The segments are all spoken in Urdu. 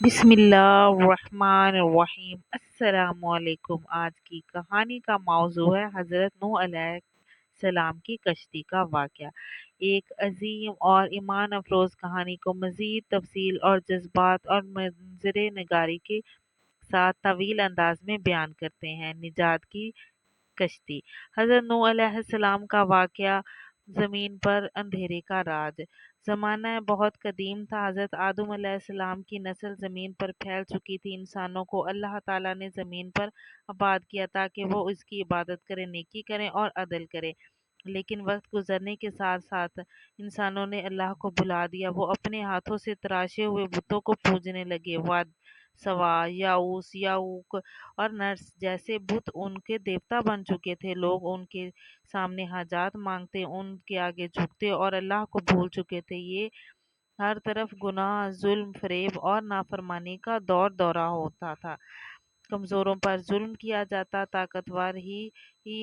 بسم اللہ الرحمن الرحیم۔ السلام علیکم۔ آج کی کہانی کا موضوع ہے حضرت نوح علیہ السلام کی کشتی کا واقعہ۔ ایک عظیم اور ایمان افروز کہانی کو مزید تفصیل اور جذبات اور منظر نگاری کے ساتھ طویل انداز میں بیان کرتے ہیں۔ نجات کی کشتی۔ حضرت نوح علیہ السلام کا واقعہ زمین پر اندھیرے کا راج۔ زمانہ بہت قدیم تھا۔ حضرت آدم علیہ السلام کی نسل زمین پر پھیل چکی تھی۔ انسانوں کو اللہ تعالیٰ نے زمین پر آباد کیا تاکہ وہ اس کی عبادت کریں، نیکی کریں اور عدل کریں۔ لیکن وقت گزرنے کے ساتھ ساتھ انسانوں نے اللہ کو بھلا دیا۔ وہ اپنے ہاتھوں سے تراشے ہوئے بتوں کو پوجنے لگے۔ واد، سوا، یاؤس، یاؤک اور نرس جیسے بت ان کے دیوتا بن چکے تھے۔ لوگ ان کے سامنے حاجات مانگتے، ان کے آگے جھکتے اور اللہ کو بھول چکے تھے۔ یہ ہر طرف گناہ، ظلم، فریب اور نافرمانی کا دورہ ہوتا تھا۔ کمزوروں پر ظلم کیا جاتا، طاقتور ہی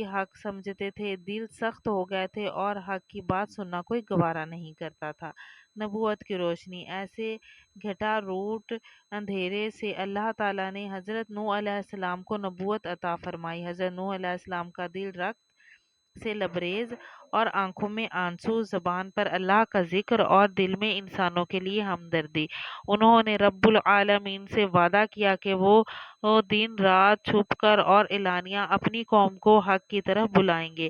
حق سمجھتے تھے، دل سخت ہو گئے تھے اور حق کی بات سننا کوئی گوارا نہیں کرتا تھا۔ نبوت کی روشنی۔ ایسے گھٹا روٹ اندھیرے سے اللہ تعالیٰ نے حضرت نوح علیہ السلام کو نبوت عطا فرمائی۔ حضرت نوح علیہ السلام کا دل رقت سے لبریز اور آنکھوں میں آنسو، زبان پر اللہ کا ذکر اور دل میں انسانوں کے لیے ہمدردی۔ انہوں نے رب العالمین سے وعدہ کیا کہ وہ دن رات چھپ کر اور اعلانیہ اپنی قوم کو حق کی طرف بلائیں گے۔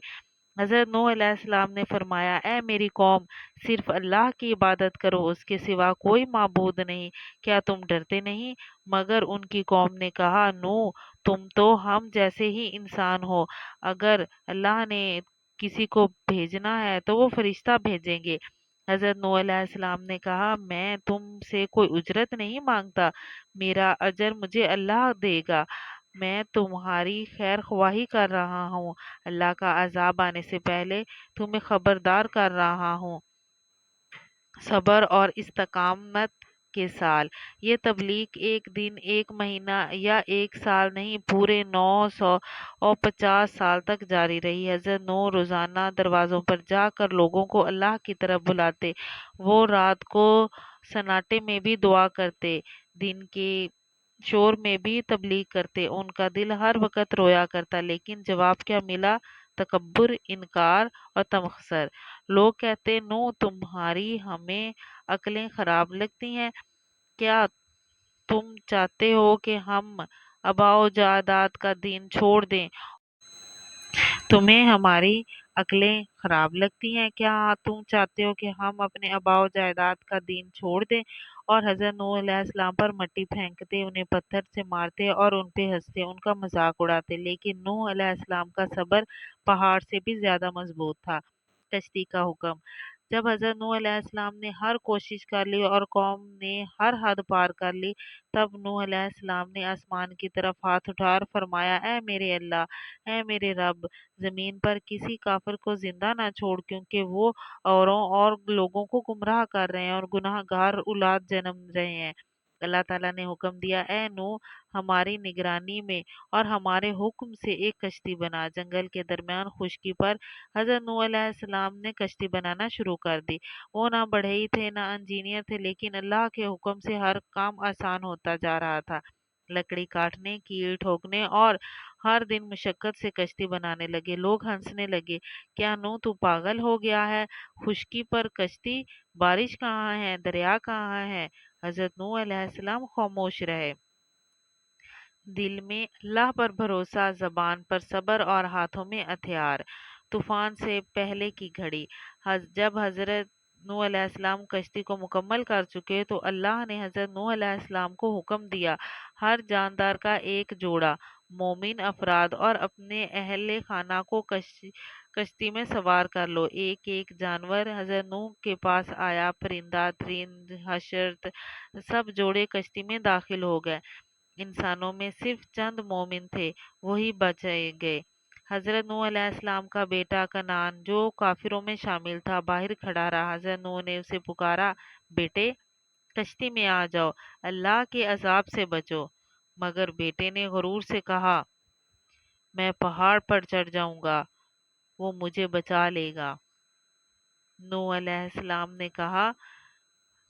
حضرت نوح علیہ السلام نے فرمایا، اے میری قوم، صرف اللہ کی عبادت کرو، اس کے سوا کوئی معبود نہیں۔ کیا تم ڈرتے نہیں؟ مگر ان کی قوم نے کہا، نوح، تم تو ہم جیسے ہی انسان ہو۔ اگر اللہ نے کسی کو بھیجنا ہے تو وہ فرشتہ بھیجیں گے۔ حضرت نوح علیہ السلام نے کہا، میں تم سے کوئی اجرت نہیں مانگتا، میرا اجر مجھے اللہ دے گا۔ میں تمہاری خیر خواہی کر رہا ہوں، اللہ کا عذاب آنے سے پہلے تمہیں خبردار کر رہا ہوں۔ صبر اور استقامت کے سال۔ یہ تبلیغ ایک دن، ایک مہینہ یا ایک سال نہیں، پورے 950 سال تک جاری رہی۔ حضرت نوح روزانہ دروازوں پر جا کر لوگوں کو اللہ کی طرف بلاتے۔ وہ رات کو سناٹے میں بھی دعا کرتے، دن کے شور میں بھی تبلیغ کرتے۔ ان کا دل ہر وقت رویا کرتا، لیکن جواب کیا ملا؟ تکبر، انکار اور تمسخر۔ لوگ کہتے، نوح، تمہاری ہمیں عقلیں خراب لگتی ہیں؟ کیا تم چاہتے ہو کہ ہم آباء و اجداد کا دین چھوڑ دیں؟ تمہیں ہماری عقلیں خراب لگتی ہیں؟ کیا تم چاہتے ہو کہ ہم اپنے آباء و اجداد کا دین چھوڑ دیں؟ اور حضرت نوح علیہ السلام پر مٹی پھینکتے، انہیں پتھر سے مارتے اور ان پہ ہنستے، ان کا مذاق اڑاتے۔ لیکن نوح علیہ السلام کا صبر پہاڑ سے بھی زیادہ مضبوط تھا۔ کشتی کا حکم۔ جب حضرت نوح علیہ السلام نے ہر کوشش کر لی اور قوم نے ہر حد پار کر لی، تب نوح علیہ السلام نے آسمان کی طرف ہاتھ اٹھا اور فرمایا، اے میرے اللہ، اے میرے رب، زمین پر کسی کافر کو زندہ نہ چھوڑ، کیونکہ وہ اوروں اور لوگوں کو گمراہ کر رہے ہیں اور گناہ گار اولاد جنم رہے ہیں۔ اللہ تعالیٰ نے حکم دیا، اے نوح، ہماری نگرانی میں اور ہمارے حکم سے ایک کشتی بنا۔ جنگل کے درمیان خشکی پر حضرت نوح علیہ السلام نے کشتی بنانا شروع کر دی۔ وہ نہ بڑھئی تھے نہ انجینئر تھے، لیکن اللہ کے حکم سے ہر کام آسان ہوتا جا رہا تھا۔ لکڑی کاٹنے، کیل ٹھوکنے اور ہر دن مشقت سے کشتی بنانے لگے۔ لوگ ہنسنے لگے، کیا نوح تو پاگل ہو گیا ہے؟ خشکی پر کشتی؟ بارش کہاں ہے؟ دریا کہاں ہے؟ حضرت نوح علیہ السلام خاموش رہے۔ دل میں اللہ پر بھروسہ، زبان پر صبر اور ہاتھوں میں ہتھیار۔ طوفان سے پہلے کی گھڑی۔ جب حضرت نوح علیہ السلام کشتی کو مکمل کر چکے تو اللہ نے حضرت نوح علیہ السلام کو حکم دیا، ہر جاندار کا ایک جوڑا مومن افراد اور اپنے اہل خانہ کو کشتی میں سوار کر لو۔ ایک ایک جانور حضرت نوح کے پاس آیا، پرندہ، ترند، حشرات، سب جوڑے کشتی میں داخل ہو گئے۔ انسانوں میں صرف چند مومن تھے، وہی بچے گئے۔ حضرت نوح علیہ السلام کا بیٹا کنعان، جو کافروں میں شامل تھا، باہر کھڑا رہا۔ حضرت نوح نے اسے پکارا، بیٹے، کشتی میں آ جاؤ، اللہ کے عذاب سے بچو۔ مگر بیٹے نے غرور سے کہا، میں پہاڑ پر چڑھ جاؤں گا، وہ مجھے بچا لے گا۔ نوح علیہ السلام نے کہا،